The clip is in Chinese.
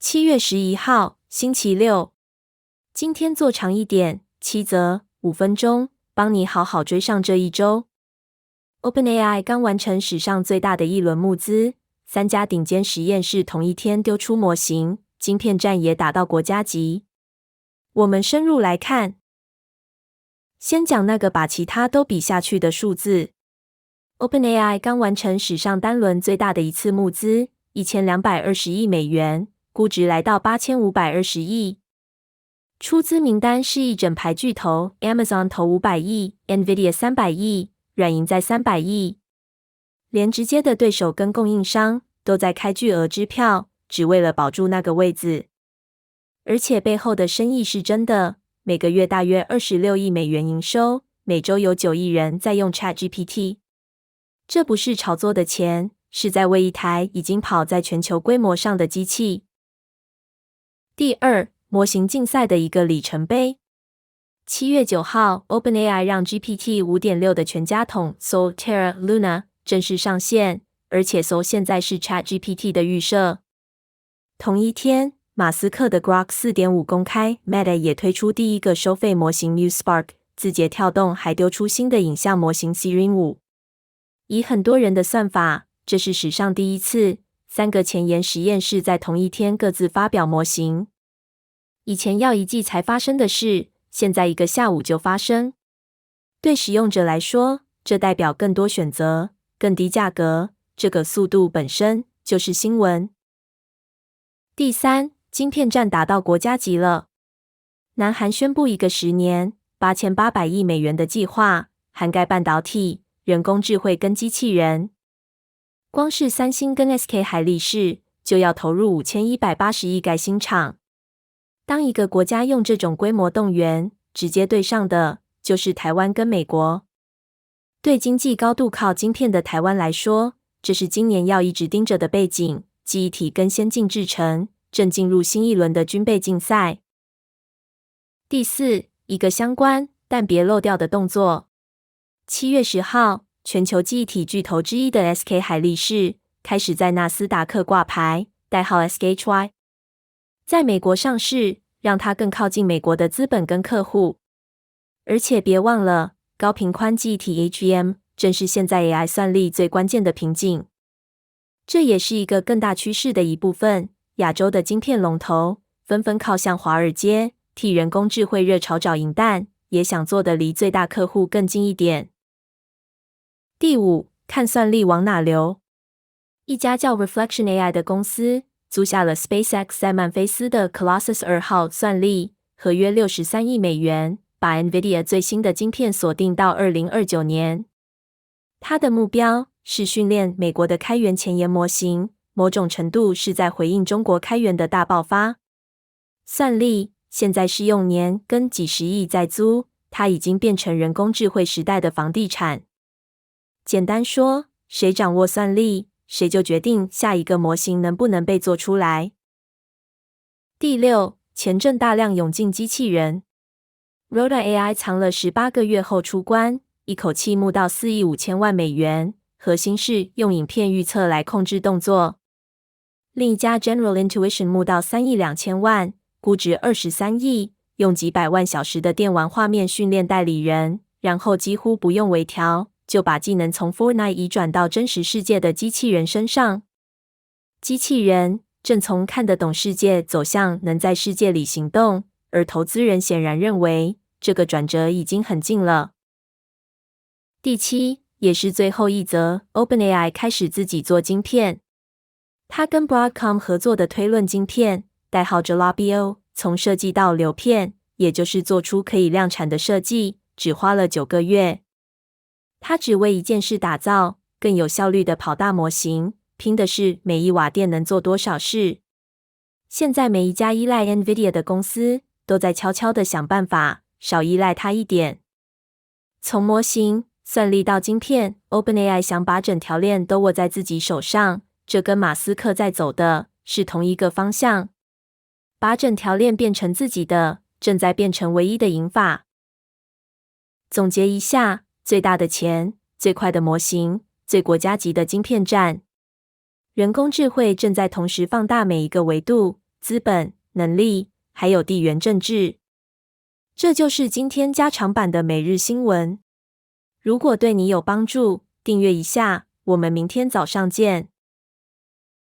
7月11号，星期六。今天做长一点，7则，5分钟，帮你好好追上这一周。OpenAI 刚完成史上最大的一轮募资，3家顶尖实验室同一天丢出模型，晶片战也打到国家级。我们深入来看，先讲那个把其他都比下去的数字。OpenAI 刚完成史上单轮最大的一次募资，1220亿美元。估值来到8520亿，出资名单是一整排巨头 ，Amazon 投500亿 ，Nvidia 300亿，软银在300亿，连直接的对手跟供应商都在开巨额支票，只为了保住那个位子。而且背后的生意是真的，每个月大约26亿美元营收，每周有9亿人在用 ChatGPT， 这不是炒作的钱，是在为一台已经跑在全球规模上的机器。第二，模型竞赛的一个里程碑。7月9号 ，OpenAI 让 GPT 5.6 的全家桶 Sol、Terra、Luna 正式上线，而且 Sol 现在是 ChatGPT 的预设。同一天，马斯克的 Grok 4.5 公开 ，Meta 也推出第一个收费模型 Muse Spark， 字节跳动还丢出新的影像模型 Siri 5。以很多人的算法，这是史上第一次，3个前沿实验室在同一天各自发表模型。以前要一季才发生的事，现在一个下午就发生。对使用者来说，这代表更多选择、更低价格，这个速度本身就是新闻。第三，晶片战打到国家级了。南韩宣布一个10年8800亿美元的计划，涵盖半导体、人工智慧跟机器人。光是三星跟 SK 海力士就要投入5180亿盖新厂。当一个国家用这种规模动员，直接对上的就是台湾跟美国。对经济高度靠晶片的台湾来说，这是今年要一直盯着的背景，记忆体跟先进制程正进入新一轮的军备竞赛。第四，一个相关但别漏掉的动作。7月10号，全球记忆体巨头之一的 SK 海力士开始在纳斯达克挂牌，代号 SKHY。在美国上市，让它更靠近美国的资本跟客户。而且别忘了，高频宽记忆体 HBM 正是现在 AI 算力最关键的瓶颈。这也是一个更大趋势的一部分。亚洲的晶片龙头纷纷靠向华尔街，替人工智慧热潮找银弹，也想做得离最大客户更近一点。第五，看算力往哪流。一家叫 Reflection AI 的公司租下了 SpaceX 在曼菲斯的 Colossus 2号算力，合约63亿美元，把 Nvidia 最新的晶片锁定到2029年。它的目标是训练美国的开源前沿模型，某种程度是在回应中国开源的大爆发。算力现在是用年跟几十亿在租，它已经变成人工智慧时代的房地产。简单说，谁掌握算力，谁就决定下一个模型能不能被做出来。第六，前阵大量涌进机器人。Roda AI 藏了18个月后出关，一口气募到4亿5千万美元，核心是用影片预测来控制动作。另一家 General Intuition 募到3亿2千万，估值23亿，用几百万小时的电玩画面训练代理人，然后几乎不用微调，就把技能从 Fortnite 移转到真实世界的机器人身上。机器人正从看得懂世界走向能在世界里行动，而投资人显然认为这个转折已经很近了。第七，也是最后一则 ，OpenAI 开始自己做晶片。它跟 Broadcom 合作的推论晶片，代号 Jalopy， 从设计到流片，也就是做出可以量产的设计，只花了9个月。它只为一件事打造，更有效率的跑大模型，拼的是每一瓦电能做多少事。现在每一家依赖 Nvidia 的公司，都在悄悄地想办法少依赖它一点。从模型、算力到晶片 ，OpenAI 想把整条链都握在自己手上，这跟马斯克在走的是同一个方向。把整条链变成自己的，正在变成唯一的赢法。总结一下，最大的钱、最快的模型、最国家级的晶片战。人工智慧正在同时放大每一个维度，资本、能力，还有地缘政治。这就是今天加长版的每日新闻。如果对你有帮助，订阅一下，我们明天早上见。